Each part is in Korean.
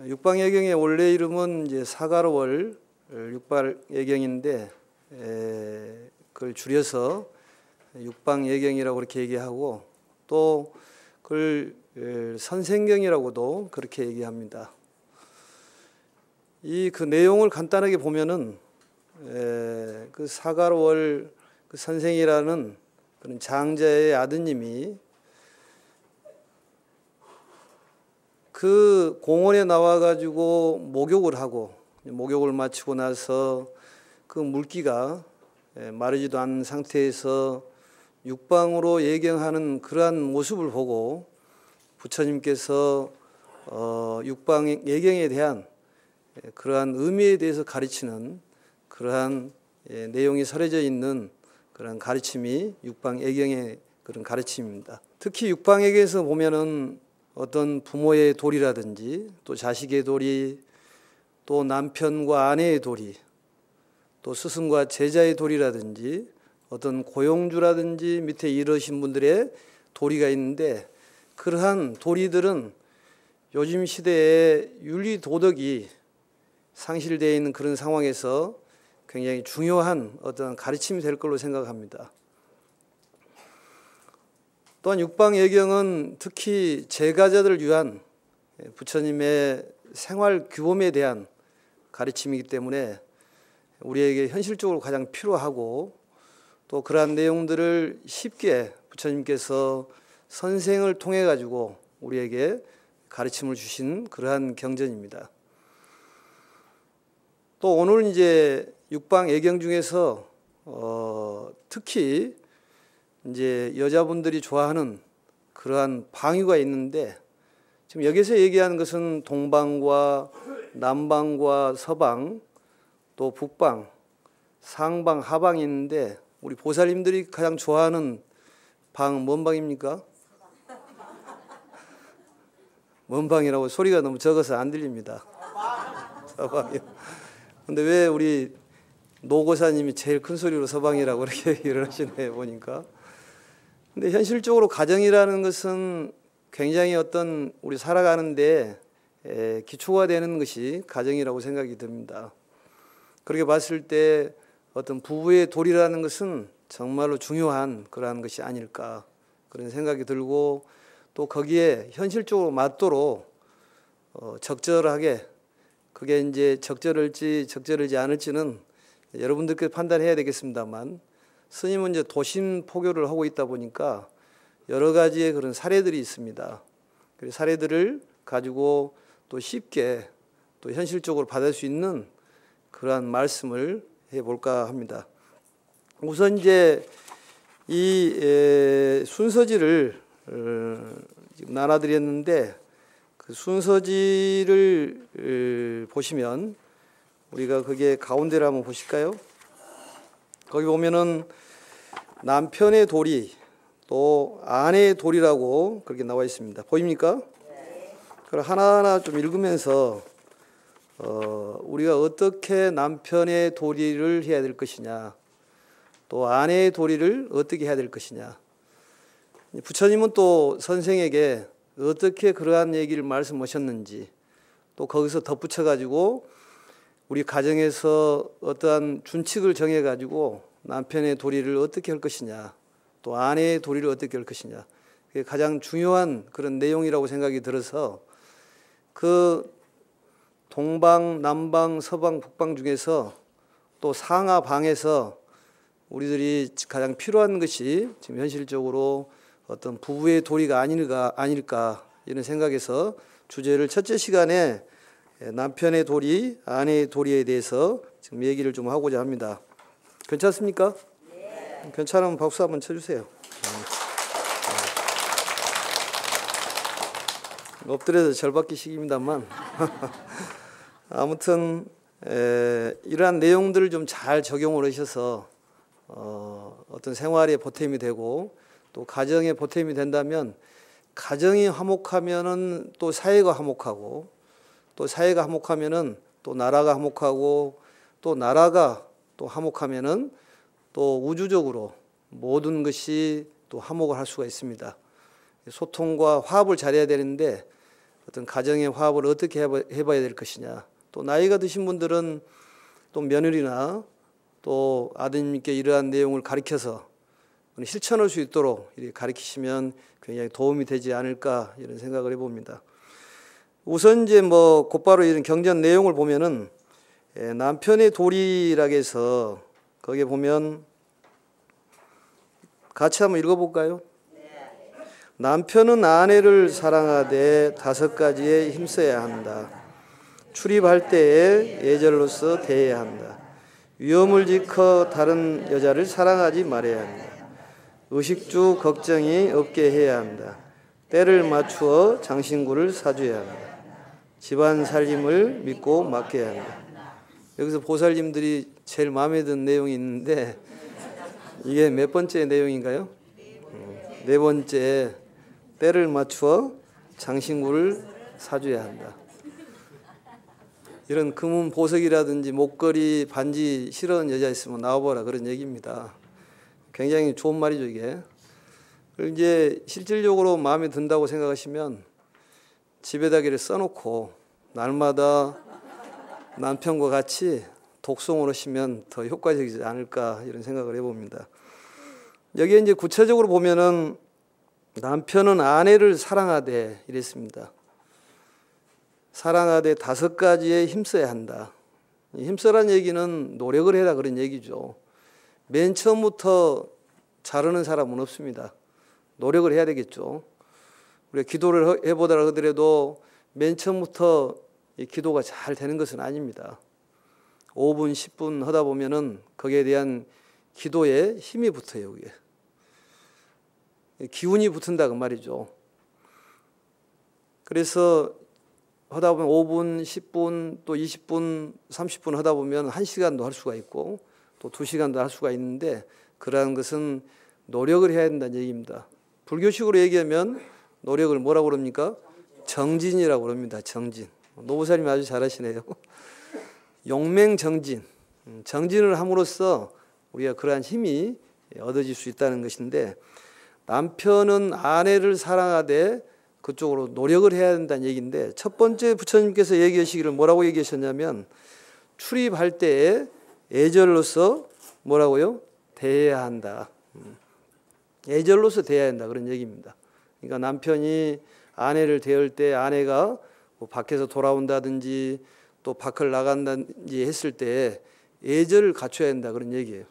육방예경의 원래 이름은 이제 사가로월 육방예경인데 그걸 줄여서 육방예경이라고 그렇게 얘기하고 또 그걸 선생경이라고도 그렇게 얘기합니다. 그 내용을 간단하게 보면은 그 사가로월 그 선생이라는 그런 장자의 아드님이 그 공원에 나와가지고 목욕을 하고 목욕을 마치고 나서 그 물기가 마르지도 않은 상태에서 육방으로 예경하는 그러한 모습을 보고 부처님께서 육방 예경에 대한 그러한 의미에 대해서 가르치는 그러한 내용이 서려져 있는 그런 가르침이 육방 예경의 그런 가르침입니다. 특히 육방 예경에서 보면은 어떤 부모의 도리라든지 또 자식의 도리, 또 남편과 아내의 도리, 또 스승과 제자의 도리라든지 어떤 고용주라든지 밑에 이르신 분들의 도리가 있는데 그러한 도리들은 요즘 시대에 윤리 도덕이 상실되어 있는 그런 상황에서 굉장히 중요한 어떤 가르침이 될 걸로 생각합니다. 또한 육방예경은 특히 제가자들을 위한 부처님의 생활 규범에 대한 가르침이기 때문에 우리에게 현실적으로 가장 필요하고 또 그러한 내용들을 쉽게 부처님께서 선생을 통해 가지고 우리에게 가르침을 주신 그러한 경전입니다. 또 오늘 이제 육방예경 중에서 특히 이제 여자분들이 좋아하는 그러한 방위가 있는데 지금 여기서 얘기하는 것은 동방과 남방과 서방 또 북방, 상방, 하방이 있는데 우리 보살님들이 가장 좋아하는 방 뭔 방입니까? 뭔 방이라고 소리가 너무 적어서 안 들립니다. 서방이요. 근데 왜 우리 노고사님이 제일 큰 소리로 서방이라고 그렇게 얘기를 하시네 보니까. 근데 현실적으로 가정이라는 것은 굉장히 어떤 우리 살아가는데 기초가 되는 것이 가정이라고 생각이 듭니다. 그렇게 봤을 때 어떤 부부의 도리라는 것은 정말로 중요한 그러한 것이 아닐까 그런 생각이 들고 또 거기에 현실적으로 맞도록 적절하게 그게 이제 적절할지 적절하지 않을지는 여러분들께 판단해야 되겠습니다만 스님은 이제 도심 포교를 하고 있다 보니까 여러 가지의 그런 사례들이 있습니다. 그 사례들을 가지고 또 쉽게 또 현실적으로 받을 수 있는 그러한 말씀을 해볼까 합니다. 우선 이제 이 순서지를 지금 나눠드렸는데 그 순서지를 보시면 우리가 그게 가운데를 한번 보실까요? 거기 보면은 남편의 도리 또 아내의 도리라고 그렇게 나와 있습니다. 보입니까? 네. 그걸 하나하나 좀 읽으면서 우리가 어떻게 남편의 도리를 해야 될 것이냐 또 아내의 도리를 어떻게 해야 될 것이냐 부처님은 또 선생에게 어떻게 그러한 얘기를 말씀하셨는지 또 거기서 덧붙여 가지고 우리 가정에서 어떠한 준칙을 정해 가지고 남편의 도리를 어떻게 할 것이냐 또 아내의 도리를 어떻게 할 것이냐 그게 가장 중요한 그런 내용이라고 생각이 들어서 그 동방, 남방, 서방, 북방 중에서 또 상하 방에서 우리들이 가장 필요한 것이 지금 현실적으로 어떤 부부의 도리가 아닐까 이런 생각에서 주제를 첫째 시간에 남편의 도리, 아내의 도리에 대해서 지금 얘기를 좀 하고자 합니다. 괜찮습니까? 네. 괜찮으면 박수 한번 쳐주세요. 엎드려서 절받기 식입니다만 아무튼 이러한 내용들을 좀 잘 적용을 하셔서 어떤 생활에 보탬이 되고 또 가정에 보탬이 된다면 가정이 화목하면은 또 사회가 화목하고 또 사회가 화목하면은 또 나라가 화목하고 또 나라가 또 화목하면은 또 우주적으로 모든 것이 또 화목을 할 수가 있습니다. 소통과 화합을 잘해야 되는데 어떤 가정의 화합을 어떻게 해봐야 될 것이냐. 또 나이가 드신 분들은 또 며느리나 또 아드님께 이러한 내용을 가르쳐서 실천할 수 있도록 이렇게 가르치시면 굉장히 도움이 되지 않을까 이런 생각을 해봅니다. 우선 이제 뭐 곧바로 이런 경전 내용을 보면은 남편의 도리라고 해서 거기에 보면 같이 한번 읽어볼까요? 남편은 아내를 사랑하되 5가지에 힘써야 한다. 출입할 때에 예절로서 대해야 한다. 위험을 지켜 다른 여자를 사랑하지 말아야 한다. 의식주 걱정이 없게 해야 한다. 때를 맞추어 장신구를 사줘야 한다. 집안 살림을 믿고 맡겨야 한다. 여기서 보살님들이 제일 마음에 든 내용이 있는데 이게 몇 번째 내용인가요? 4번째. 때를 맞추어 장신구를 사줘야 한다. 이런 금은 보석이라든지 목걸이, 반지 싫어하는 여자 있으면 나와보라 그런 얘기입니다. 굉장히 좋은 말이죠 이게. 그리고 이제 실질적으로 마음에 든다고 생각하시면 집에다기를 써놓고 날마다 남편과 같이 독송을 하시면 더 효과적이지 않을까 이런 생각을 해봅니다. 여기에 이제 구체적으로 보면은 남편은 아내를 사랑하되 이랬습니다. 사랑하되 5가지에 힘써야 한다. 힘써란 얘기는 노력을 해라 그런 얘기죠. 맨 처음부터 잘하는 사람은 없습니다. 노력을 해야 되겠죠. 우리가 기도를 해보다 하더라도 맨 처음부터 이 기도가 잘 되는 것은 아닙니다. 5분, 10분 하다 보면은 거기에 대한 기도에 힘이 붙어요. 그게. 기운이 붙은다 그 말이죠. 그래서 하다 보면 5분, 10분, 또 20분, 30분 하다 보면 1시간도 할 수가 있고 또 2시간도 할 수가 있는데 그러한 것은 노력을 해야 된다는 얘기입니다. 불교식으로 얘기하면 노력을 뭐라고 그럽니까? 정진이라고 그럽니다. 정진. 노보살님이 아주 잘하시네요. 용맹정진. 정진을 함으로써 우리가 그러한 힘이 얻어질 수 있다는 것인데 남편은 아내를 사랑하되 그쪽으로 노력을 해야 된다는 얘기인데 첫 번째 부처님께서 얘기하시기를 뭐라고 얘기하셨냐면 출입할 때에 예절로서 뭐라고요? 대해야 한다. 예절로서 대해야 한다 그런 얘기입니다. 그러니까 남편이 아내를 대할 때 아내가 뭐 밖에서 돌아온다든지 또 밖을 나간다든지 했을 때 예절을 갖춰야 한다 그런 얘기예요.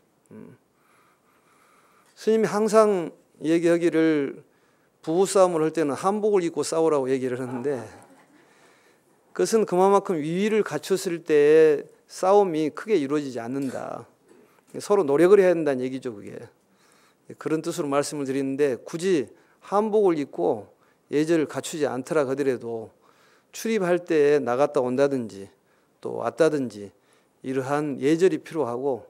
스님이 항상 얘기하기를 부부싸움을 할 때는 한복을 입고 싸우라고 얘기를 하는데 그것은 그만큼 위위를 갖췄을 때 싸움이 크게 이루어지지 않는다. 서로 노력을 해야 한다는 얘기죠 그게. 그런 뜻으로 말씀을 드리는데 굳이 한복을 입고 예절을 갖추지 않더라 하더라도 출입할 때 나갔다 온다든지 또 왔다든지 이러한 예절이 필요하고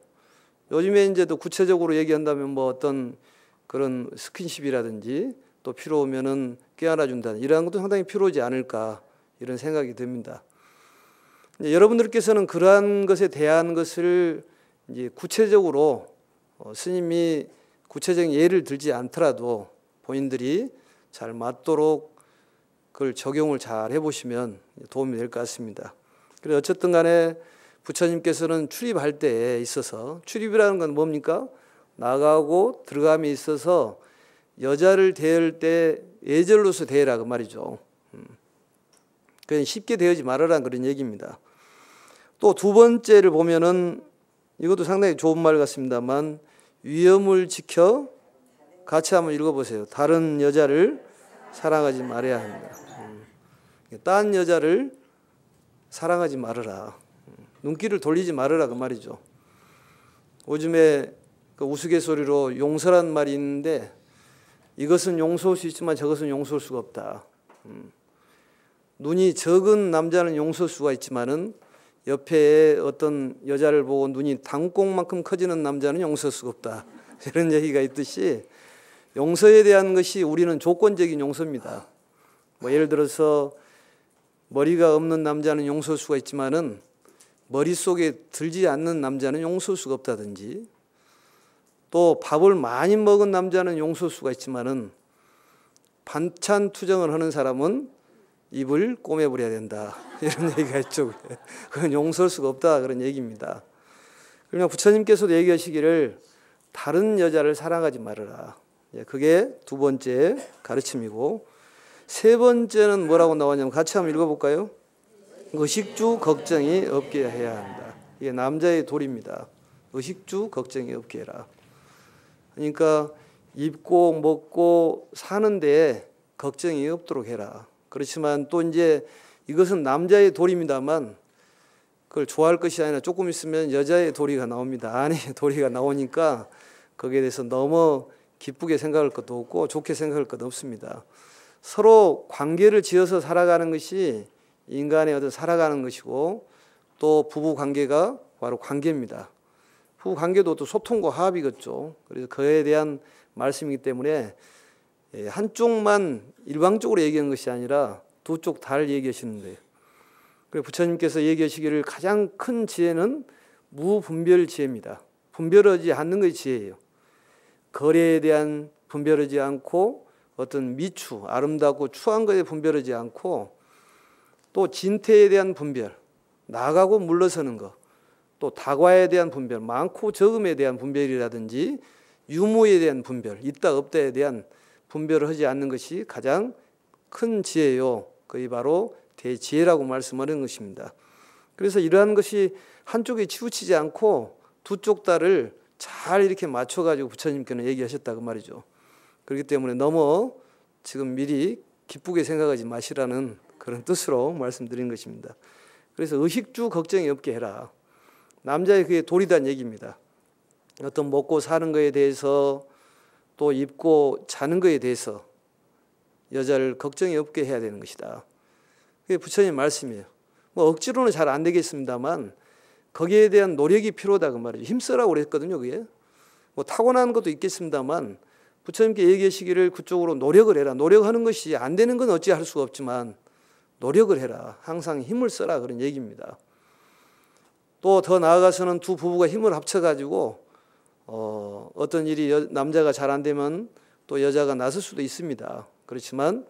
요즘에 이제 또 구체적으로 얘기한다면 뭐 어떤 그런 스킨십이라든지 또 필요하면은 껴안아 준다 이러한 것도 상당히 필요하지 않을까 이런 생각이 듭니다. 이제 여러분들께서는 그러한 것에 대한 것을 이제 구체적으로 스님이 구체적인 예를 들지 않더라도 본인들이 잘 맞도록 그걸 적용을 잘 해보시면 도움이 될 것 같습니다. 그래서 어쨌든 간에 부처님께서는 출입할 때에 있어서 출입이라는 건 뭡니까? 나가고 들어감이 있어서 여자를 대할 때 예절로서 대해라 그 말이죠. 그냥 쉽게 대하지 말아라 그런 얘기입니다. 또 2번째를 보면은 이것도 상당히 좋은 말 같습니다만 위엄을 지켜 같이 한번 읽어보세요. 다른 여자를 사랑하지 말아야 한다. 딴 여자를 사랑하지 말아라. 눈길을 돌리지 말아라 그 말이죠. 요즘에 그 우스갯소리로 용서란 말이 있는데 이것은 용서할 수 있지만 저것은 용서할 수가 없다. 눈이 적은 남자는 용서할 수가 있지만은 옆에 어떤 여자를 보고 눈이 당공만큼 커지는 남자는 용서할 수가 없다. 이런 얘기가 있듯이 용서에 대한 것이 우리는 조건적인 용서입니다. 뭐 예를 들어서 머리가 없는 남자는 용서할 수가 있지만은 머릿속에 들지 않는 남자는 용서할 수가 없다든지 또 밥을 많이 먹은 남자는 용서할 수가 있지만은 반찬 투정을 하는 사람은 입을 꼬매버려야 된다. 이런 얘기가 있죠. 그건 용서할 수가 없다. 그런 얘기입니다. 그러나 부처님께서도 얘기하시기를 다른 여자를 사랑하지 말아라. 그게 두 번째 가르침이고, 세 번째는 뭐라고 나왔냐면 같이 한번 읽어볼까요? 의식주 걱정이 없게 해야 한다. 이게 남자의 도리입니다. 의식주 걱정이 없게 해라. 그러니까 입고 먹고 사는데 걱정이 없도록 해라. 그렇지만 또 이제 이것은 남자의 도리입니다만 그걸 좋아할 것이 아니라 조금 있으면 여자의 도리가 나옵니다. 아내의 도리가 나오니까 거기에 대해서 너무 기쁘게 생각할 것도 없고 좋게 생각할 것도 없습니다. 서로 관계를 지어서 살아가는 것이 인간의 어떤 살아가는 것이고, 또 부부 관계가 바로 관계입니다. 부부 관계도 또 소통과 화합이겠죠. 그래서 그에 대한 말씀이기 때문에 한쪽만 일방적으로 얘기한 것이 아니라 두 쪽 다 얘기하시는 거예요. 그리고 부처님께서 얘기하시기를 가장 큰 지혜는 무분별 지혜입니다. 분별하지 않는 것이 지혜예요. 거래에 대한 분별하지 않고, 어떤 미추, 아름답고 추한 것에 분별하지 않고, 또 진태에 대한 분별, 나가고 물러서는 것, 또 다과에 대한 분별, 많고 적음에 대한 분별이라든지 유무에 대한 분별, 있다 없다에 대한 분별을 하지 않는 것이 가장 큰 지혜요. 그게 바로 대지혜라고 말씀하는 것입니다. 그래서 이러한 것이 한쪽에 치우치지 않고 두 쪽 다를 잘 이렇게 맞춰가지고 부처님께는 얘기하셨다고 말이죠. 그렇기 때문에 너무 지금 미리 기쁘게 생각하지 마시라는 그런 뜻으로 말씀드린 것입니다. 그래서 의식주 걱정이 없게 해라. 남자의 그게 도리단 얘기입니다. 어떤 먹고 사는 거에 대해서 또 입고 자는 거에 대해서 여자를 걱정이 없게 해야 되는 것이다. 그게 부처님 말씀이에요. 뭐 억지로는 잘 안 되겠습니다만 거기에 대한 노력이 필요하다 그 말이죠. 힘쓰라고 그랬거든요. 그게 뭐 타고난 것도 있겠습니다만 부처님께 얘기하시기를 그쪽으로 노력을 해라. 노력하는 것이 안 되는 건 어찌 할 수가 없지만 노력을 해라. 항상 힘을 써라. 그런 얘기입니다. 또 더 나아가서는 두 부부가 힘을 합쳐가지고 어떤 일이 남자가 잘 안 되면 또 여자가 나설 수도 있습니다. 그렇지만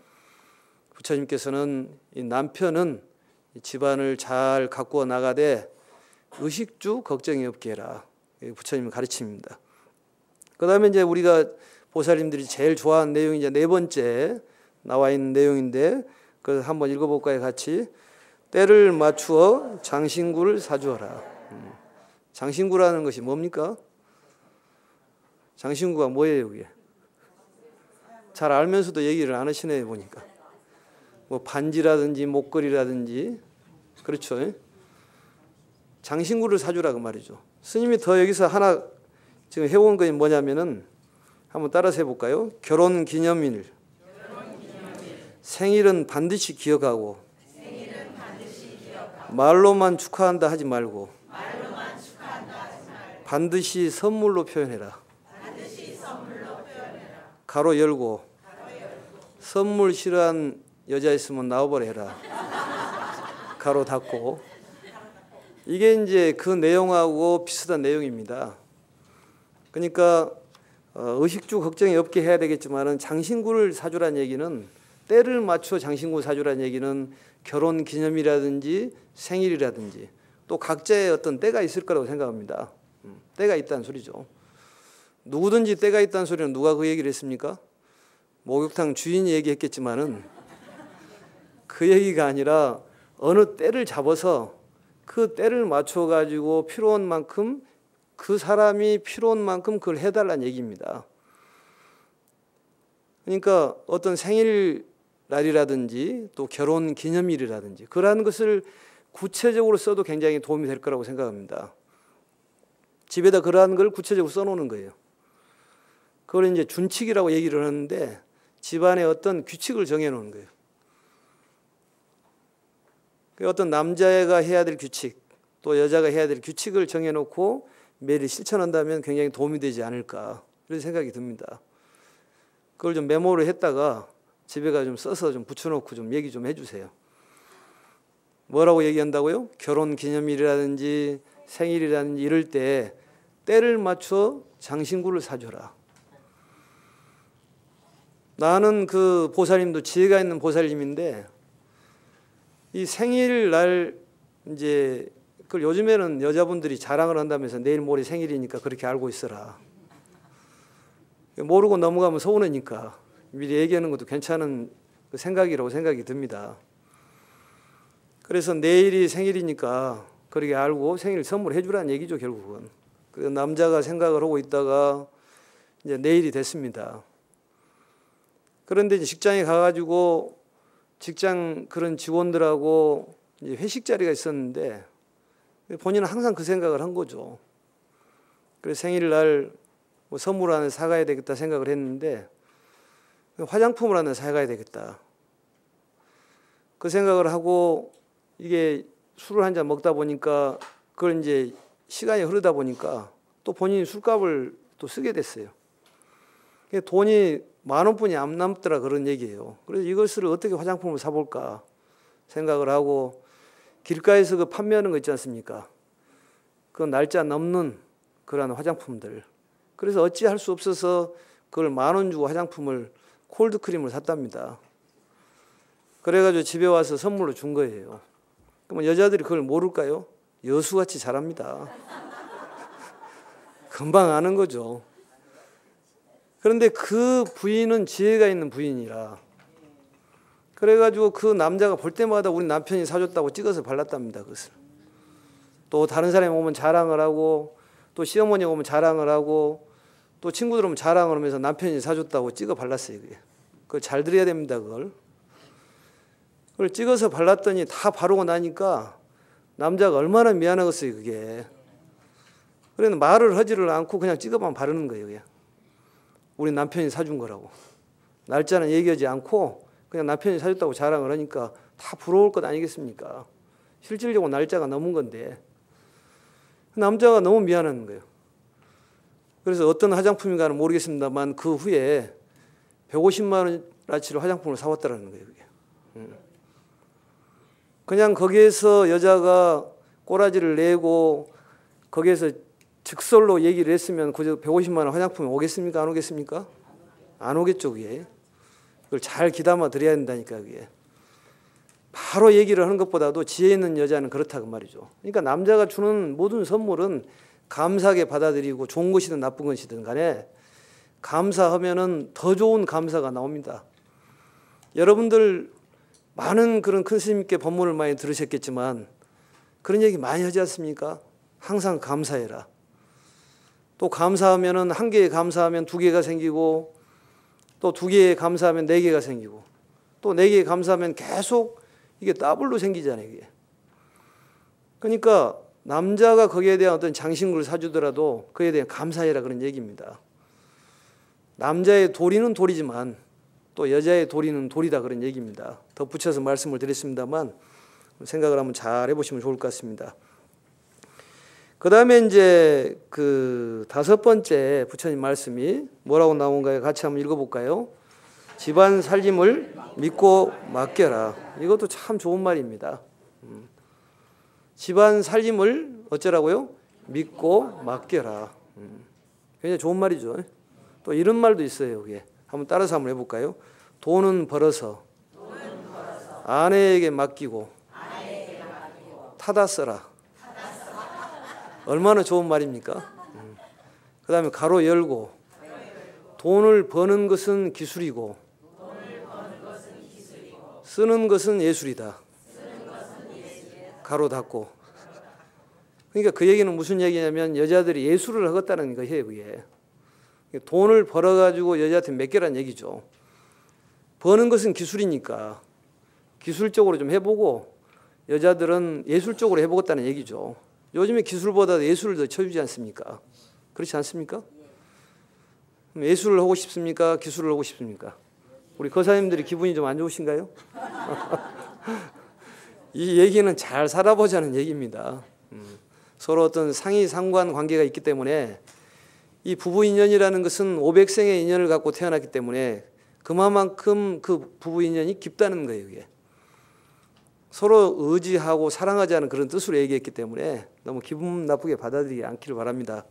부처님께서는 이 남편은 집안을 잘 가꾸어 나가되 의식주 걱정이 없게 해라. 부처님의 가르침입니다. 그 다음에 이제 우리가 보살님들이 제일 좋아하는 내용이 이제 네 번째 나와 있는 내용인데, 그래서 한번 읽어볼까요, 같이? 때를 맞추어 장신구를 사주어라. 장신구라는 것이 뭡니까? 장신구가 뭐예요, 그게? 잘 알면서도 얘기를 안 하시네요, 보니까. 뭐 반지라든지 목걸이라든지, 그렇죠? 장신구를 사주라 그 말이죠. 스님이 더 여기서 하나 지금 해온 것이 뭐냐면은 한번 따라서 해볼까요? 결혼 기념일. 생일은 반드시 기억하고, 말로만 축하한다 하지 말고, 반드시 선물로 표현해라. 가로 열고, 선물 싫어한 여자 있으면 나와버려 해라. 가로 닫고. 이게 이제 그 내용하고 비슷한 내용입니다. 그러니까 의식주 걱정이 없게 해야 되겠지만은 장신구를 사주란 얘기는, 때를 맞춰 장신구 사주란 얘기는 결혼 기념이라든지 생일이라든지 또 각자의 어떤 때가 있을 거라고 생각합니다. 때가 있다는 소리죠. 누구든지 때가 있다는 소리는 누가 그 얘기를 했습니까? 목욕탕 주인이 얘기했겠지만은 그 얘기가 아니라 어느 때를 잡아서 그 때를 맞춰가지고 필요한 만큼, 그 사람이 필요한 만큼 그걸 해달라는 얘기입니다. 그러니까 어떤 생일날이라든지 또 결혼 기념일이라든지 그러한 것을 구체적으로 써도 굉장히 도움이 될 거라고 생각합니다. 집에다 그러한 걸 구체적으로 써놓는 거예요. 그걸 이제 준칙이라고 얘기를 하는데 집안에 어떤 규칙을 정해놓은 거예요. 어떤 남자가 해야 될 규칙, 또 여자가 해야 될 규칙을 정해놓고 매일 실천한다면 굉장히 도움이 되지 않을까, 그런 생각이 듭니다. 그걸 좀 메모를 했다가 집에 가 좀 써서 좀 붙여놓고 좀 얘기 좀 해주세요. 뭐라고 얘기한다고요? 결혼 기념일이라든지 생일이라든지 이럴 때 때를 맞춰 장신구를 사줘라. 나는 그 보살님도 지혜가 있는 보살님인데 이 생일날 이제 그걸 요즘에는 여자분들이 자랑을 한다면서 내일 모레 생일이니까 그렇게 알고 있어라. 모르고 넘어가면 서운하니까 미리 얘기하는 것도 괜찮은 생각이라고 생각이 듭니다. 그래서 내일이 생일이니까 그렇게 알고 생일 선물해 주라는 얘기죠, 결국은. 그 남자가 생각을 하고 있다가 이제 내일이 됐습니다. 그런데 이제 직장에 가가지고 직장 그런 직원들하고 이제 회식 자리가 있었는데 본인은 항상 그 생각을 한 거죠. 그래서 생일날 뭐 선물 하나 사가야 되겠다 생각을 했는데 화장품을 하나 사가야 되겠다. 그 생각을 하고 이게 술을 한 잔 먹다 보니까 그걸 이제 시간이 흐르다 보니까 또 본인이 술값을 또 쓰게 됐어요. 돈이 10,000원뿐이 안 남더라 그런 얘기예요. 그래서 이것을 어떻게 화장품을 사볼까 생각을 하고 길가에서 그 판매하는 거 있지 않습니까? 그 날짜 넘는 그러한 화장품들. 그래서 어찌할 수 없어서 그걸 10,000원 주고 화장품을 콜드크림을 샀답니다. 그래가지고 집에 와서 선물로 준 거예요. 그러면 여자들이 그걸 모를까요? 여수같이 잘합니다. 금방 아는 거죠. 그런데 그 부인은 지혜가 있는 부인이라 그래가지고 그 남자가 볼 때마다 우리 남편이 사줬다고 찍어서 발랐답니다. 그것을. 또 다른 사람이 오면 자랑을 하고 또 시어머니가 오면 자랑을 하고 또 친구들 오면 자랑을 하면서 남편이 사줬다고 찍어 발랐어요. 그걸 잘 들어야 됩니다. 그걸 찍어서 발랐더니 다 바르고 나니까 남자가 얼마나 미안하겠어요. 그게. 그래서 말을 하지를 않고 그냥 찍어만 바르는 거예요. 그게. 우리 남편이 사준 거라고. 날짜는 얘기하지 않고 그냥 남편이 사줬다고 자랑을 하니까 다 부러울 것 아니겠습니까? 실질적으로 날짜가 넘은 건데 남자가 너무 미안한 거예요. 그래서 어떤 화장품인가는 모르겠습니다만 그 후에 150만 원어치를 화장품을 사왔다라는 거예요. 그게. 그냥 거기에서 여자가 꼬라지를 내고 거기에서 즉설로 얘기를 했으면 그저 150만 원 화장품이 오겠습니까? 안 오겠습니까? 안 오겠죠. 그게. 그걸 잘 귀담아 드려야 된다니까. 그게. 바로 얘기를 하는 것보다도 지혜 있는 여자는 그렇다고 말이죠. 그러니까 남자가 주는 모든 선물은 감사하게 받아들이고 좋은 것이든 나쁜 것이든 간에 감사하면은 더 좋은 감사가 나옵니다. 여러분들 많은 그런 큰 스님께 법문을 많이 들으셨겠지만 그런 얘기 많이 하지 않습니까? 항상 감사해라. 또 감사하면은 한 개에 감사하면 두 개가 생기고 또 두 개에 감사하면 네 개가 생기고 또 네 개에 감사하면 계속 이게 더블로 생기잖아요. 이게. 그러니까 남자가 거기에 대한 어떤 장신구를 사주더라도 그에 대해 감사해라 그런 얘기입니다. 남자의 도리는 도리지만 또 여자의 도리는 도리다 그런 얘기입니다. 덧붙여서 말씀을 드렸습니다만 생각을 한번 잘 해보시면 좋을 것 같습니다. 그 다음에 이제 그 5번째 부처님 말씀이 뭐라고 나온가요? 같이 한번 읽어볼까요? 집안 살림을 믿고 맡겨라. 이것도 참 좋은 말입니다. 집안 살림을 어쩌라고요? 믿고 맡겨라. 굉장히 좋은 말이죠. 또 이런 말도 있어요. 그게. 한번 따라서 한번 해볼까요? 돈은 벌어서 아내에게 맡기고 타다 써라. 얼마나 좋은 말입니까? 그 다음에 가로 열고 돈을 버는 것은 기술이고 쓰는 것은 예술이다. 가로 닫고. 그러니까 그 얘기는 무슨 얘기냐면 여자들이 예술을 하겠다는 거예요. 그게. 돈을 벌어가지고 여자한테 맡겨라는 얘기죠. 버는 것은 기술이니까 기술적으로 좀 해보고 여자들은 예술적으로 해보겠다는 얘기죠. 요즘에 기술보다 예술을 더 쳐주지 않습니까? 그렇지 않습니까? 예술을 하고 싶습니까? 기술을 하고 싶습니까? 우리 거사님들이 기분이 좀 안 좋으신가요? 이 얘기는 잘 살아보자는 얘기입니다. 서로 어떤 상이 상관 관계가 있기 때문에 이 부부 인연이라는 것은 500생의 인연을 갖고 태어났기 때문에 그만큼 그 부부 인연이 깊다는 거예요. 이게. 서로 의지하고 사랑하자는 그런 뜻으로 얘기했기 때문에 너무 기분 나쁘게 받아들이지 않기를 바랍니다.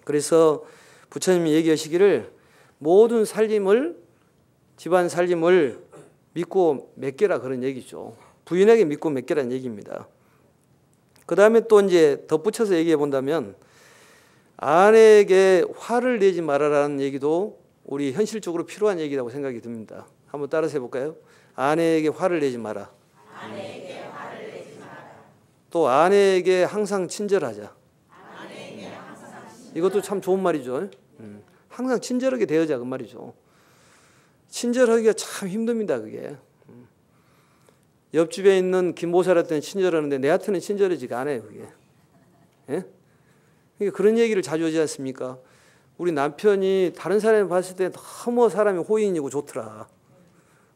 그래서 부처님이 얘기하시기를 모든 살림을 집안 살림을 믿고 맡겨라 그런 얘기죠. 부인에게 믿고 맡기라는 얘기입니다. 그 다음에 또 이제 덧붙여서 얘기해 본다면 아내에게 화를 내지 말아라는 얘기도 우리 현실적으로 필요한 얘기라고 생각이 듭니다. 한번 따라서 해볼까요? 아내에게 화를 내지 마라. 아내에게 화를 내지 마라. 또 아내에게 항상 친절하자. 아내에게 항상 이것도 참 좋은 말이죠. 항상 친절하게 대하자 그 말이죠. 친절하기가 참 힘듭니다. 그게. 옆집에 있는 김보살한테는 친절하는데 내한테는 친절하지가 않아요. 그게. 예? 그러니까 그런 얘기를 자주 하지 않습니까? 우리 남편이 다른 사람이 봤을 때 너무 사람이 호인이고 좋더라.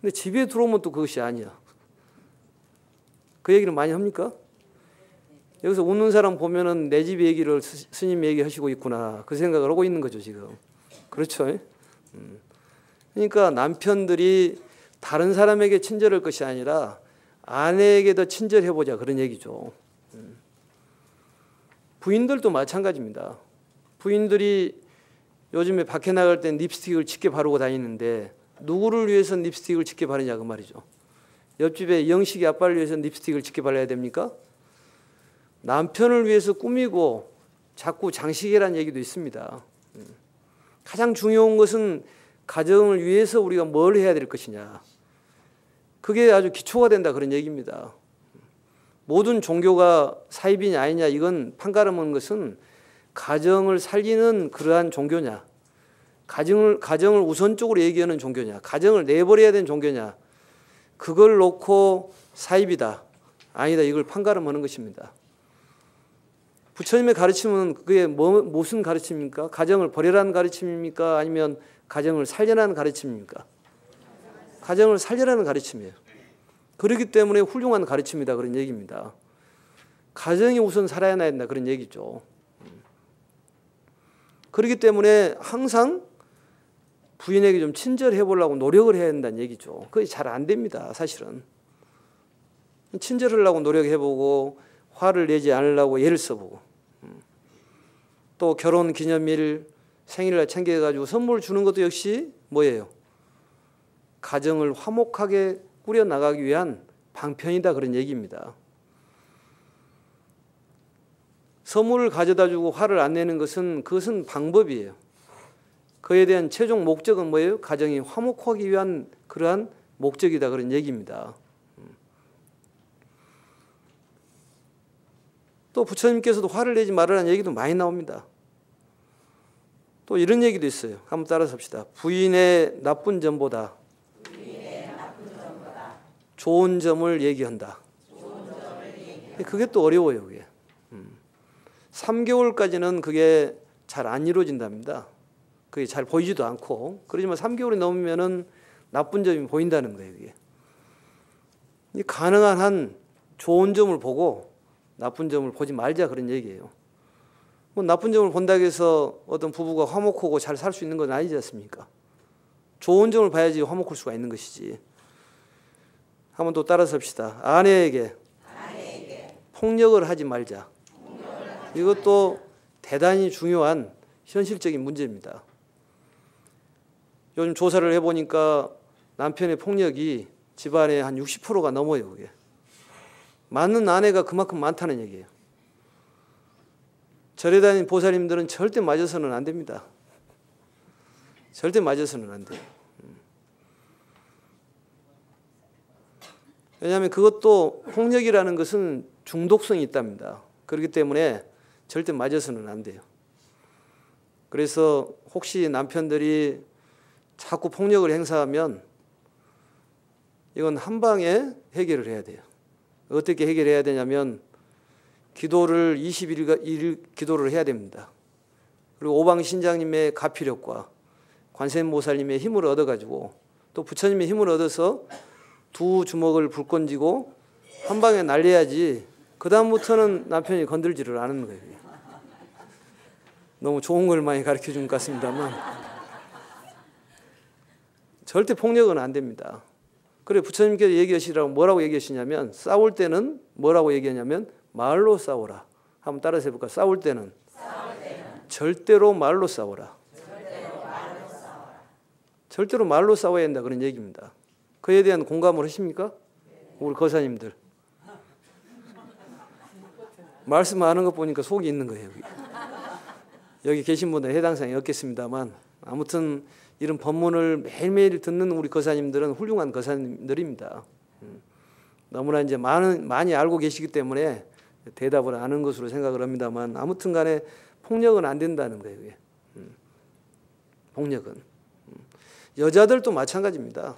근데 집에 들어오면 또 그것이 아니야. 그 얘기를 많이 합니까? 여기서 웃는 사람 보면은 내 집 얘기를 스님 얘기하시고 있구나. 그 생각을 하고 있는 거죠, 지금. 그렇죠? 그러니까 남편들이 다른 사람에게 친절할 것이 아니라 아내에게 더 친절해보자 그런 얘기죠. 부인들도 마찬가지입니다. 부인들이 요즘에 밖에 나갈 때 립스틱을 짙게 바르고 다니는데 누구를 위해서 립스틱을 짙게 바르냐 그 말이죠. 옆집에 영식이 아빠를 위해서 립스틱을 짙게 발라야 됩니까? 남편을 위해서 꾸미고 자꾸 장식이라는 얘기도 있습니다. 가장 중요한 것은 가정을 위해서 우리가 뭘 해야 될 것이냐. 그게 아주 기초가 된다 그런 얘기입니다. 모든 종교가 사입이냐 아니냐 이건 판가름한 것은 가정을 살리는 그러한 종교냐, 가정을 우선적으로 얘기하는 종교냐, 가정을 내버려야 되는 종교냐, 그걸 놓고 사입이다 아니다 이걸 판가름하는 것입니다. 부처님의 가르침은 그게 무슨 가르침입니까? 가정을 버리라는 가르침입니까? 아니면 가정을 살려라는 가르침입니까? 가정을 살려라는 가르침이에요. 그렇기 때문에 훌륭한 가르침이다 그런 얘기입니다. 가정이 우선 살아야 된다 그런 얘기죠. 그렇기 때문에 항상 부인에게 좀 친절해 보려고 노력을 해야 된다는 얘기죠. 그게 잘 안 됩니다. 사실은. 친절하려고 노력해보고 화를 내지 않으려고 애를 써보고 또 결혼 기념일 생일날 챙겨가지고 선물 주는 것도 역시 뭐예요? 가정을 화목하게 꾸려나가기 위한 방편이다 그런 얘기입니다. 선물을 가져다주고 화를 안 내는 것은 그것은 방법이에요. 그에 대한 최종 목적은 뭐예요? 가정이 화목하기 위한 그러한 목적이다 그런 얘기입니다. 또 부처님께서도 화를 내지 말라는 얘기도 많이 나옵니다. 또 이런 얘기도 있어요. 한번 따라서 합시다. 부인의 나쁜 점보다 좋은 점을 얘기한다. 그게 또 어려워요. 그게. 3개월까지는 그게 잘 안 이루어진답니다. 그게 잘 보이지도 않고 그러지만 3개월이 넘으면은 나쁜 점이 보인다는 거예요. 그게. 가능한 한 좋은 점을 보고 나쁜 점을 보지 말자 그런 얘기예요. 뭐 나쁜 점을 본다고 해서 어떤 부부가 화목하고 잘 살 수 있는 건 아니지 않습니까? 좋은 점을 봐야지 화목할 수가 있는 것이지. 한번 또 따라서 합시다. 아내에게 폭력을 하지 말자. 이것도 대단히 중요한 현실적인 문제입니다. 요즘 조사를 해보니까 남편의 폭력이 집안의 한 60%가 넘어요. 그게. 맞는 아내가 그만큼 많다는 얘기예요. 절에 다니는 보살님들은 절대 맞아서는 안 됩니다. 절대 맞아서는 안 돼요. 왜냐하면 그것도 폭력이라는 것은 중독성이 있답니다. 그렇기 때문에 절대 맞아서는 안 돼요. 그래서 혹시 남편들이 자꾸 폭력을 행사하면 이건 한 방에 해결을 해야 돼요. 어떻게 해결해야 되냐면 기도를 21일 기도를 해야 됩니다. 그리고 오방신장님의 가피력과 관세음보살님의 힘을 얻어가지고 또 부처님의 힘을 얻어서 두 주먹을 불 쥐고 한 방에 날려야지 그 다음부터는 남편이 건들지를 않는 거예요. 너무 좋은 걸 많이 가르쳐 준 것 같습니다만 절대 폭력은 안 됩니다. 그래 부처님께서 얘기하시라고 뭐라고 얘기하시냐면 싸울 때는 뭐라고 얘기하냐면 말로 싸워라. 한번 따라서 해볼까? 싸울 때는 절대로 말로 싸워라. 절대로 말로 싸워야 한다 그런 얘기입니다. 그에 대한 공감을 하십니까? 우리 거사님들. 말씀하는 거 보니까 속이 있는 거예요. 여기 계신 분들 해당 사항이 없겠습니다만 아무튼 이런 법문을 매일매일 듣는 우리 거사님들은 훌륭한 거사님들입니다. 너무나 이제 많이 알고 계시기 때문에 대답을 아는 것으로 생각을 합니다만 아무튼 간에 폭력은 안 된다는 거예요. 그게. 폭력은. 여자들도 마찬가지입니다.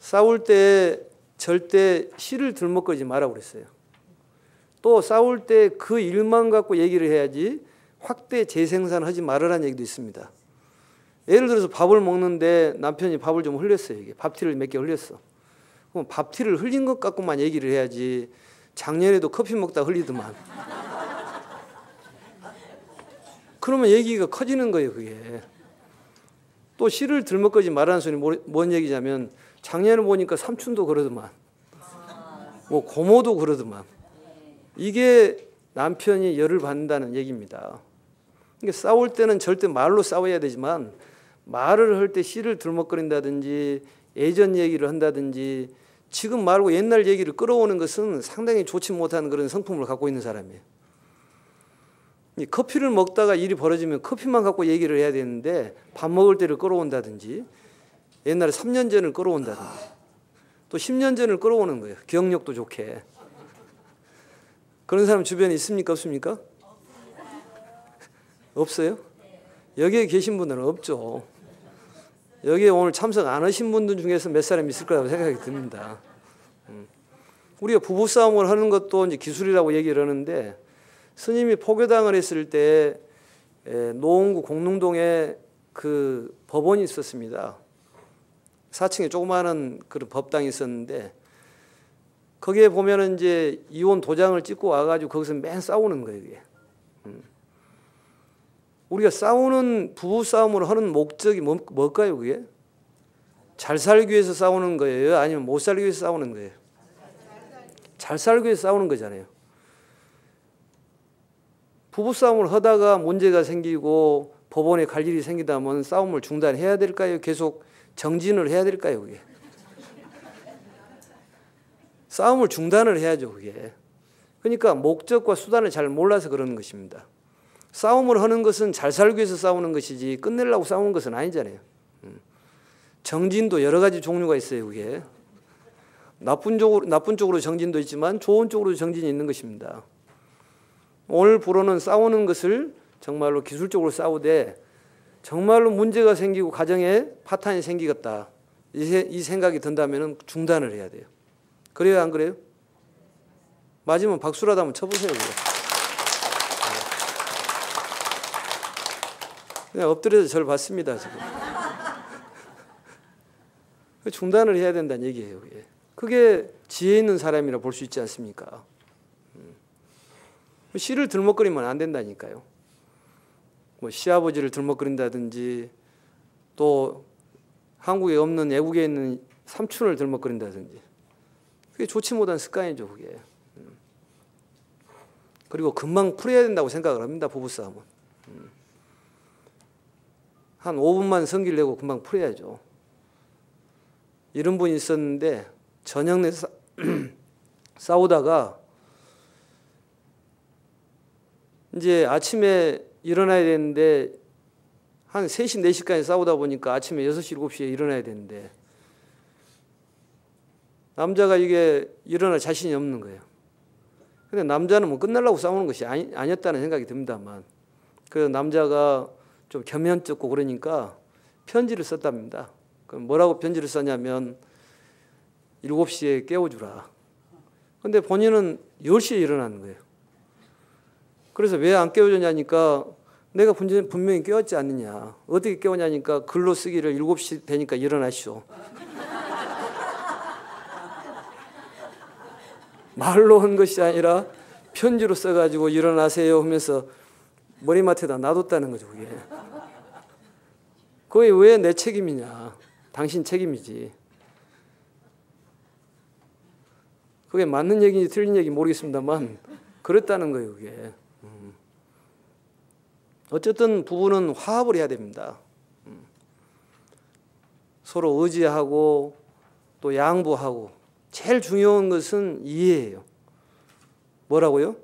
싸울 때 절대 시를 들먹거리지 말라고 그랬어요. 또 싸울 때 그 일만 갖고 얘기를 해야지 확대 재생산하지 말으라는 얘기도 있습니다. 예를 들어서 밥을 먹는데 남편이 밥을 좀 흘렸어요. 이게 밥티를 몇 개 흘렸어. 그럼 밥티를 흘린 것 갖고만 얘기를 해야지 작년에도 커피 먹다 흘리더만. 그러면 얘기가 커지는 거예요. 그게. 또 시를 들먹거리지 말라는 소리 뭔 얘기냐면 작년에 보니까 삼촌도 그러더만. 뭐 고모도 그러더만. 이게 남편이 열을 받는다는 얘기입니다. 그러니까 싸울 때는 절대 말로 싸워야 되지만 말을 할 때 시를 들먹거린다든지 예전 얘기를 한다든지 지금 말고 옛날 얘기를 끌어오는 것은 상당히 좋지 못한 그런 성품을 갖고 있는 사람이에요. 이 커피를 먹다가 일이 벌어지면 커피만 갖고 얘기를 해야 되는데 밥 먹을 때를 끌어온다든지 옛날에 3년 전을 끌어온다든지 또 10년 전을 끌어오는 거예요. 기억력도 좋게. 그런 사람 주변에 있습니까? 없습니까? 없어요? 여기에 계신 분들은 없죠. 여기에 오늘 참석 안 하신 분들 중에서 몇 사람 있을 거라고 생각이 듭니다. 우리가 부부싸움을 하는 것도 이제 기술이라고 얘기를 하는데 스님이 포교당을 했을 때 노원구 공릉동에 그 법원이 있었습니다. 4층에 조그마한 그런 법당이 있었는데 거기에 보면은 이제 이혼 도장을 찍고 와가지고 거기서 맨 싸우는 거예요. 이게. 우리가 싸우는 부부 싸움을 하는 목적이 뭘까요? 그게 잘 살기 위해서 싸우는 거예요? 아니면 못 살기 위해서 싸우는 거예요? 잘 살기 위해서 싸우는 거잖아요. 부부 싸움을 하다가 문제가 생기고 법원에 갈 일이 생기다면 싸움을 중단해야 될까요? 계속 정진을 해야 될까요? 그게 싸움을 중단을 해야죠. 그게 그러니까 목적과 수단을 잘 몰라서 그러는 것입니다. 싸움을 하는 것은 잘 살기 위해서 싸우는 것이지 끝내려고 싸우는 것은 아니잖아요. 정진도 여러 가지 종류가 있어요. 그게 나쁜 쪽으로 정진도 있지만 좋은 쪽으로 정진이 있는 것입니다. 오늘 불어는 싸우는 것을 정말로 기술적으로 싸우되 정말로 문제가 생기고 가정에 파탄이 생기겠다 이 생각이 든다면 중단을 해야 돼요. 그래요, 안 그래요? 맞으면 박수라도 한번 쳐보세요. 그냥 엎드려서 저를 봤습니다. 지금. 중단을 해야 된다는 얘기예요. 그게 지혜 있는 사람이라 볼 수 있지 않습니까? 시를 들먹거리면 안 된다니까요. 뭐 시아버지를 들먹거린다든지 또 한국에 없는 외국에 있는 삼촌을 들먹거린다든지 그게 좋지 못한 습관이죠. 그게. 그리고 금방 풀어야 된다고 생각을 합니다. 부부싸움은. 한 5분만 성기를 내고 금방 풀어야죠. 이런 분이 있었는데 저녁 내 싸우다가 이제 아침에 일어나야 되는데 한 3시, 4시까지 싸우다 보니까 아침에 6시, 7시에 일어나야 되는데 남자가 이게 일어날 자신이 없는 거예요. 근데 남자는 뭐 끝내려고 싸우는 것이 아니었다는 생각이 듭니다만 그래서 남자가 좀 겸연쩍고 그러니까 편지를 썼답니다. 그럼 뭐라고 편지를 썼냐면 7시에 깨워주라. 근데 본인은 10시에 일어나는 거예요. 그래서 왜 안 깨워줬냐니까 내가 분명히 깨웠지 않느냐. 어떻게 깨우냐니까 글로 쓰기를 7시 되니까 일어나시오. 말로 한 것이 아니라 편지로 써가지고 일어나세요 하면서 머리맡에다 놔뒀다는 거죠. 그게. 그게 왜 내 책임이냐. 당신 책임이지. 그게 맞는 얘기인지 틀린 얘기인지 모르겠습니다만 그랬다는 거예요. 그게. 어쨌든 부부는 화합을 해야 됩니다. 서로 의지하고 또 양보하고 제일 중요한 것은 이해예요. 뭐라고요?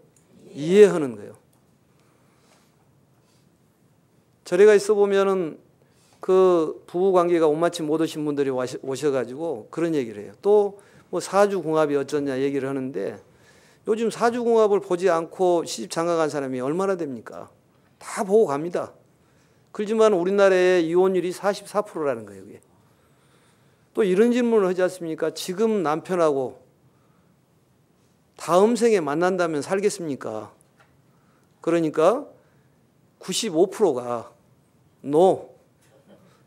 이해하는 거예요. 절에 가 있어 보면은 그 부부 관계가 옷마침 못 오신 분들이 오셔가지고 그런 얘기를 해요. 또 뭐 사주궁합이 어쩌냐 얘기를 하는데 요즘 사주궁합을 보지 않고 시집 장가간 사람이 얼마나 됩니까? 다 보고 갑니다. 그렇지만 우리나라의 이혼율이 44%라는 거예요. 그게. 또 이런 질문을 하지 않습니까? 지금 남편하고 다음 생에 만난다면 살겠습니까? 그러니까 95%가 NO,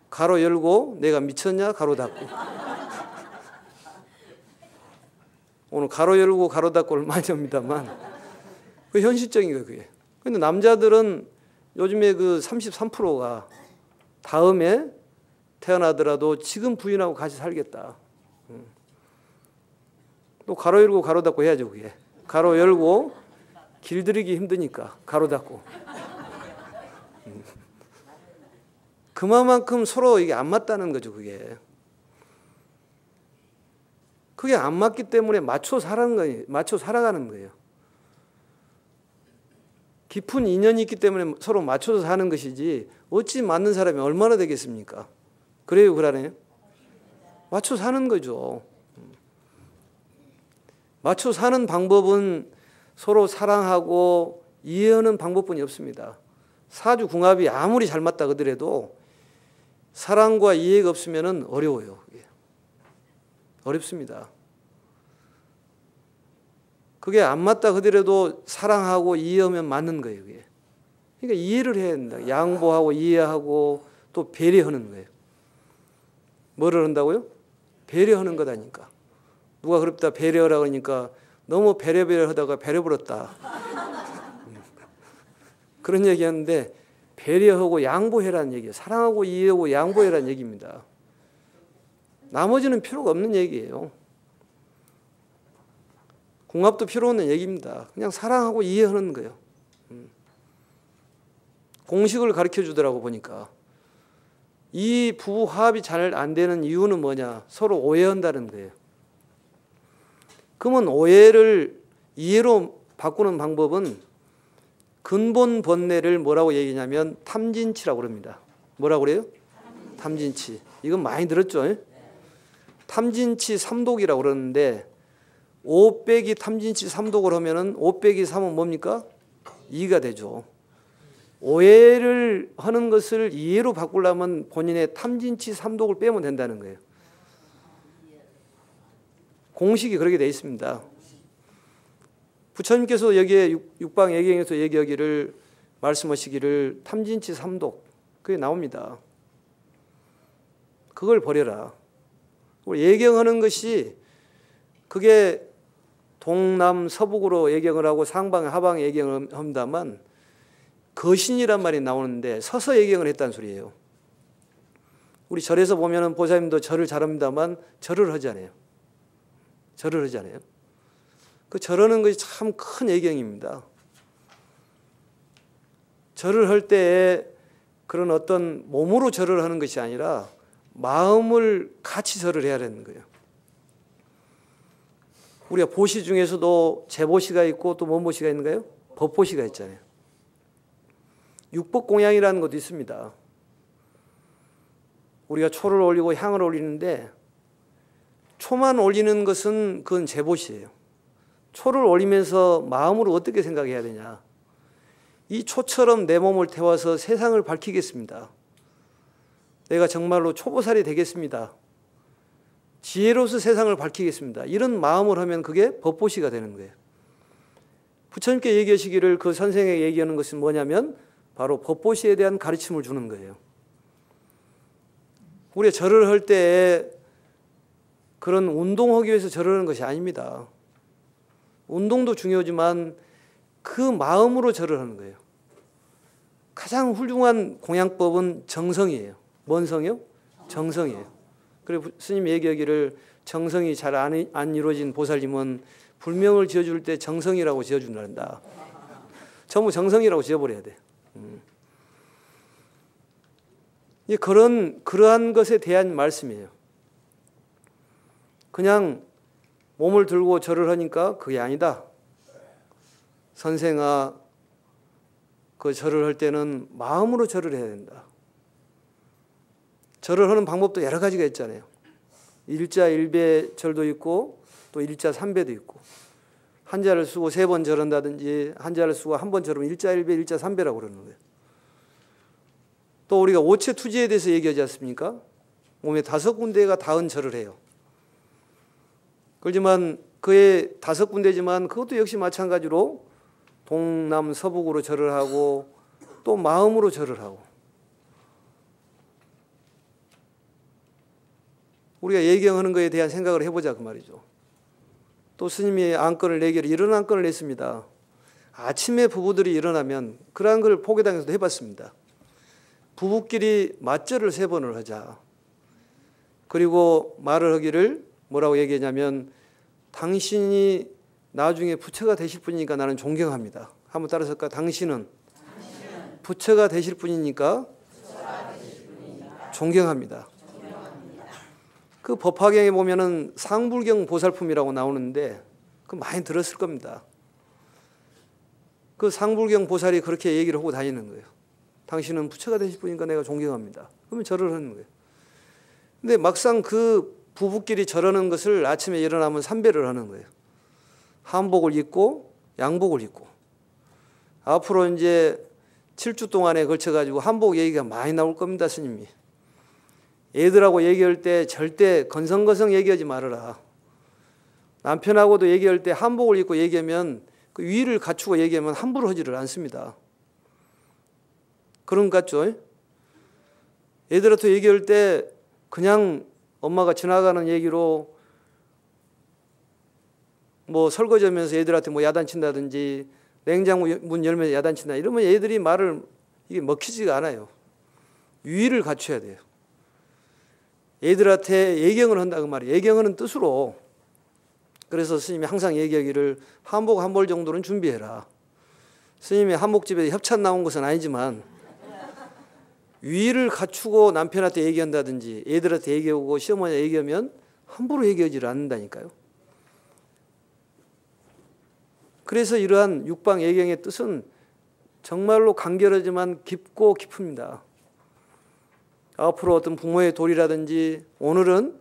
가로 열고 내가 미쳤냐 가로 닫고. 오늘 가로 열고 가로 닫고를 많이 합니다만 그 현실적인 거예요. 그게. 근데 남자들은 요즘에 그 33%가 다음에 태어나더라도 지금 부인하고 같이 살겠다. 또 가로 열고 가로 닫고 해야죠. 그게. 가로 열고 길들이기 힘드니까 가로 닫고. 그만큼 서로 이게 안 맞다는 거죠. 그게. 그게 안 맞기 때문에 맞춰 살아가는 거예요. 깊은 인연이 있기 때문에 서로 맞춰서 사는 것이지 어찌 맞는 사람이 얼마나 되겠습니까? 그래요, 그러네요. 맞춰 사는 거죠. 맞춰 사는 방법은 서로 사랑하고 이해하는 방법뿐이 없습니다. 사주궁합이 아무리 잘 맞다 그러더라도 사랑과 이해가 없으면 어려워요. 어렵습니다. 그게 안 맞다 그러더라도 사랑하고 이해하면 맞는 거예요. 그게. 그러니까 이해를 해야 된다. 양보하고 이해하고 또 배려하는 거예요. 뭐를 한다고요? 배려하는 거다니까. 누가 그럽다 배려하라고 하니까 너무 배려하다가 배려버렸다. 그런 얘기하는데 배려하고 양보해라는 얘기예요. 사랑하고 이해하고 양보해라는 얘기입니다. 나머지는 필요가 없는 얘기예요. 궁합도 필요 없는 얘기입니다. 그냥 사랑하고 이해하는 거예요. 공식을 가르쳐 주더라고 보니까. 이 부부 화합이 잘 안 되는 이유는 뭐냐? 서로 오해한다는 거예요. 그러면 오해를 이해로 바꾸는 방법은 근본 번뇌를 뭐라고 얘기냐면 탐진치라고 그럽니다. 뭐라고 그래요? 탐진치. 이건 많이 들었죠? 탐진치 3독이라고 그러는데 5 빼기 탐진치 3독을 하면은 5 빼기 3은 뭡니까? 2가 되죠. 오해를 하는 것을 이해로 바꾸려면 본인의 탐진치 3독을 빼면 된다는 거예요. 공식이 그렇게 되어 있습니다. 부처님께서 여기에 육방 예경에서 얘기하기를 말씀하시기를 탐진치 3독 그게 나옵니다. 그걸 버려라. 예경하는 것이 그게 동남 서북으로 예경을 하고 상방 하방 예경을 합니다만 거신이란 말이 나오는데 서서 예경을 했다는 소리예요. 우리 절에서 보면은 보살님도 절을 잘합니다만 절을 하지 않아요. 절을 하지 않아요. 그 절하는 것이 참 큰 예경입니다. 절을 할 때에 그런 어떤 몸으로 절을 하는 것이 아니라 마음을 같이 절을 해야 되는 거예요. 우리가 보시 중에서도 제보시가 있고 또 뭔보시가 있는가요? 법보시가 있잖아요. 육법공양이라는 것도 있습니다. 우리가 초를 올리고 향을 올리는데 초만 올리는 것은 그건 제보시예요. 초를 올리면서 마음으로 어떻게 생각해야 되냐. 이 초처럼 내 몸을 태워서 세상을 밝히겠습니다. 내가 정말로 초보살이 되겠습니다. 지혜로서 세상을 밝히겠습니다. 이런 마음을 하면 그게 법보시가 되는 거예요. 부처님께 얘기하시기를 그 선생에게 얘기하는 것은 뭐냐면 바로 법보시에 대한 가르침을 주는 거예요. 우리가 절을 할 때 그런 운동하기 위해서 절을 하는 것이 아닙니다. 운동도 중요하지만 그 마음으로 절을 하는 거예요. 가장 훌륭한 공양법은 정성이에요. 뭔 성이요? 정성이에요. 그리고 스님 얘기하기를 정성이 잘 안 이루어진 보살님은 불명을 지어줄 때 정성이라고 지어준단다. 전부 정성이라고 지어버려야 돼. 그러한 것에 대한 말씀이에요. 그냥 몸을 들고 절을 하니까 그게 아니다. 선생아, 그 절을 할 때는 마음으로 절을 해야 된다. 절을 하는 방법도 여러 가지가 있잖아요. 일자 일배 절도 있고 또 일자 삼배도 있고, 한자를 쓰고 3번 절한다든지 한자를 쓰고 한 번 절하면 일자 일배 일자 삼배라고 그러는 거예요. 또 우리가 오체 투지에 대해서 얘기하지 않습니까? 몸에 5군데가 닿은 절을 해요. 그렇지만 그의 5군데지만 그것도 역시 마찬가지로 동남서북으로 절을 하고 또 마음으로 절을 하고, 우리가 예경하는 것에 대한 생각을 해보자 그 말이죠. 또 스님이 안건을 내기를 이런 안건을 냈습니다. 아침에 부부들이 일어나면, 그러한 걸 포교당에서도 해봤습니다. 부부끼리 맞절을 3번을 하자. 그리고 말을 하기를 뭐라고 얘기하냐면, 당신이 나중에 부처가 되실 분이니까 나는 존경합니다. 한번 따라서 할까? 당신은 부처가 되실 분이니까 존경합니다. 그 법화경에 보면은 상불경 보살품이라고 나오는데 그 많이 들었을 겁니다. 그 상불경 보살이 그렇게 얘기를 하고 다니는 거예요. 당신은 부처가 되실 분이니까 내가 존경합니다. 그러면 절을 하는 거예요. 근데 막상 그 부부끼리 절하는 것을 아침에 일어나면 삼배를 하는 거예요. 한복을 입고 양복을 입고. 앞으로 이제 7주 동안에 걸쳐가지고 한복 얘기가 많이 나올 겁니다, 스님이. 애들하고 얘기할 때 절대 건성건성 얘기하지 말아라. 남편하고도 얘기할 때 한복을 입고 얘기하면 그 위를 갖추고 얘기하면 함부로 하지를 않습니다. 그런 것 같죠? 애들한테 얘기할 때 그냥 엄마가 지나가는 얘기로 뭐 설거지하면서 애들한테 뭐 야단친다든지 냉장고 문 열면 야단친다 이러면 애들이 말을 이게 먹히지가 않아요. 위를 갖춰야 돼요. 애들한테 예경을 한다 그 말이에요. 예경하는 뜻으로. 그래서 스님이 항상 얘기하기를 한복 한 벌 정도는 준비해라. 스님이 한복집에 협찬 나온 것은 아니지만 위를 갖추고 남편한테 얘기한다든지 애들한테 얘기하고 시어머니한테 얘기하면 함부로 얘기하지를 않는다니까요. 그래서 이러한 육방 예경의 뜻은 정말로 간결하지만 깊고 깊습니다. 앞으로 어떤 부모의 도리라든지, 오늘은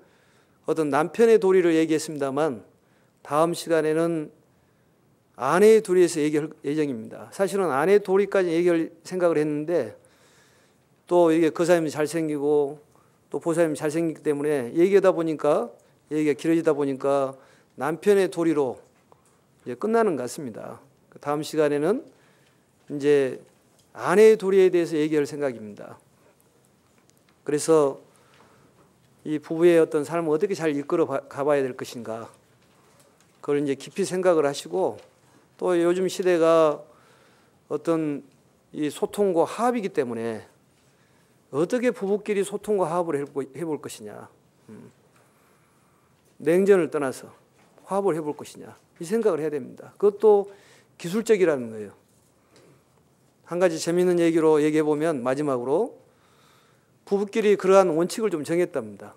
어떤 남편의 도리를 얘기했습니다만 다음 시간에는 아내의 도리에서 얘기할 예정입니다. 사실은 아내의 도리까지 얘기할 생각을 했는데 또 이게 거사님이 잘생기고 또 보사님이 잘생기기 때문에 얘기하다 보니까 얘기가 길어지다 보니까 남편의 도리로 이제 끝나는 것 같습니다. 다음 시간에는 이제 아내의 도리에 대해서 얘기할 생각입니다. 그래서 이 부부의 어떤 삶을 어떻게 잘 이끌어 가봐야 될 것인가, 그걸 이제 깊이 생각을 하시고, 또 요즘 시대가 어떤 이 소통과 화합이기 때문에 어떻게 부부끼리 소통과 화합을 해볼 것이냐, 냉전을 떠나서 화합을 해볼 것이냐, 이 생각을 해야 됩니다. 그것도 기술적이라는 거예요. 한 가지 재미있는 얘기로 얘기해 보면 마지막으로 부부끼리 그러한 원칙을 좀 정했답니다.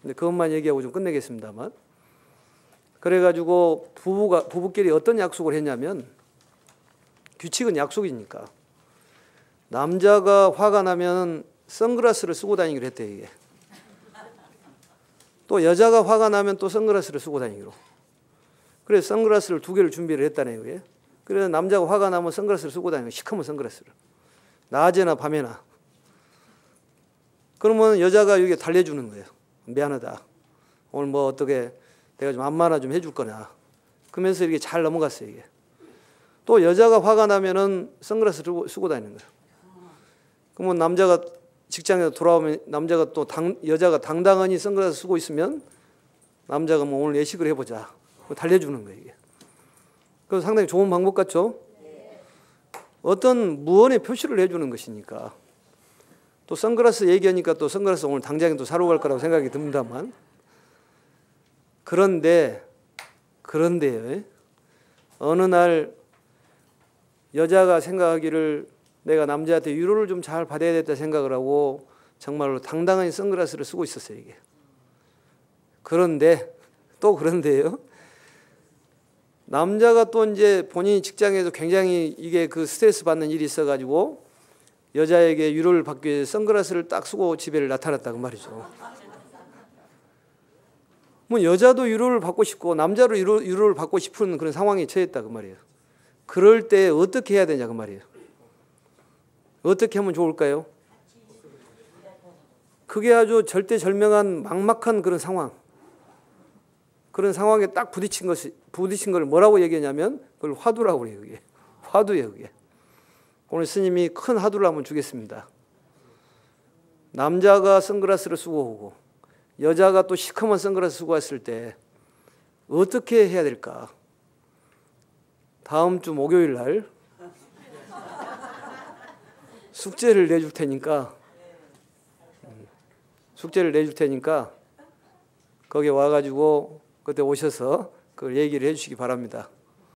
근데 그것만 얘기하고 좀 끝내겠습니다만, 그래가지고 부부끼리 어떤 약속을 했냐면, 규칙은 약속이니까 남자가 화가 나면 선글라스를 쓰고 다니기로 했대요. 이게 또 여자가 화가 나면 또 선글라스를 쓰고 다니기로. 그래서 선글라스를 2개를 준비를 했다네요. 이게. 그래서 남자가 화가 나면 선글라스를 쓰고 다니는 거예요. 시커먼 선글라스를. 낮에나 밤에나. 그러면 여자가 이게 달래주는 거예요. 미안하다. 오늘 뭐 어떻게 내가 좀 안마나 좀 해줄 거냐. 그러면서 이렇게 잘 넘어갔어요. 이게. 또 여자가 화가 나면은 선글라스를 쓰고 다니는 거예요. 그러면 남자가 직장에서 돌아오면 남자가 또 여자가 당당하니 선글라스 쓰고 있으면 남자가 뭐 오늘 예식을 해보자. 달래주는 거예요. 이게. 그래서 상당히 좋은 방법 같죠? 어떤 무언의 표시를 해주는 것이니까. 또 선글라스 얘기하니까 또 선글라스 오늘 당장에 또 사러 갈 거라고 생각이 듭니다만, 그런데요, 어느 날 여자가 생각하기를 내가 남자한테 위로를 좀 잘 받아야 겠다 생각을 하고 정말로 당당한 선글라스를 쓰고 있었어요. 이게. 그런데 또 그런데요, 남자가 또 이제 본인이 직장에서 굉장히 이게 그 스트레스 받는 일이 있어가지고 여자에게 위로를 받기 위해서 선글라스를 딱 쓰고 집에 나타났다 그 말이죠. 뭐 여자도 위로를 받고 싶고 남자로 위로를 받고 싶은 그런 상황에 처했다 그 말이에요. 그럴 때 어떻게 해야 되냐 그 말이에요. 어떻게 하면 좋을까요? 그게 아주 절대절명한 막막한 그런 상황. 그런 상황에 딱 부딪힌 걸 뭐라고 얘기하냐면 그걸 화두라고 그래요. 그게 화두예요. 그게. 오늘 스님이 큰 화두를 한번 주겠습니다. 남자가 선글라스를 쓰고 오고 여자가 또 시커먼 선글라스 쓰고 왔을 때 어떻게 해야 될까? 다음 주 목요일 날 숙제를 내줄 테니까 거기 와가지고 그때 오셔서 그걸 얘기를 해주시기 바랍니다.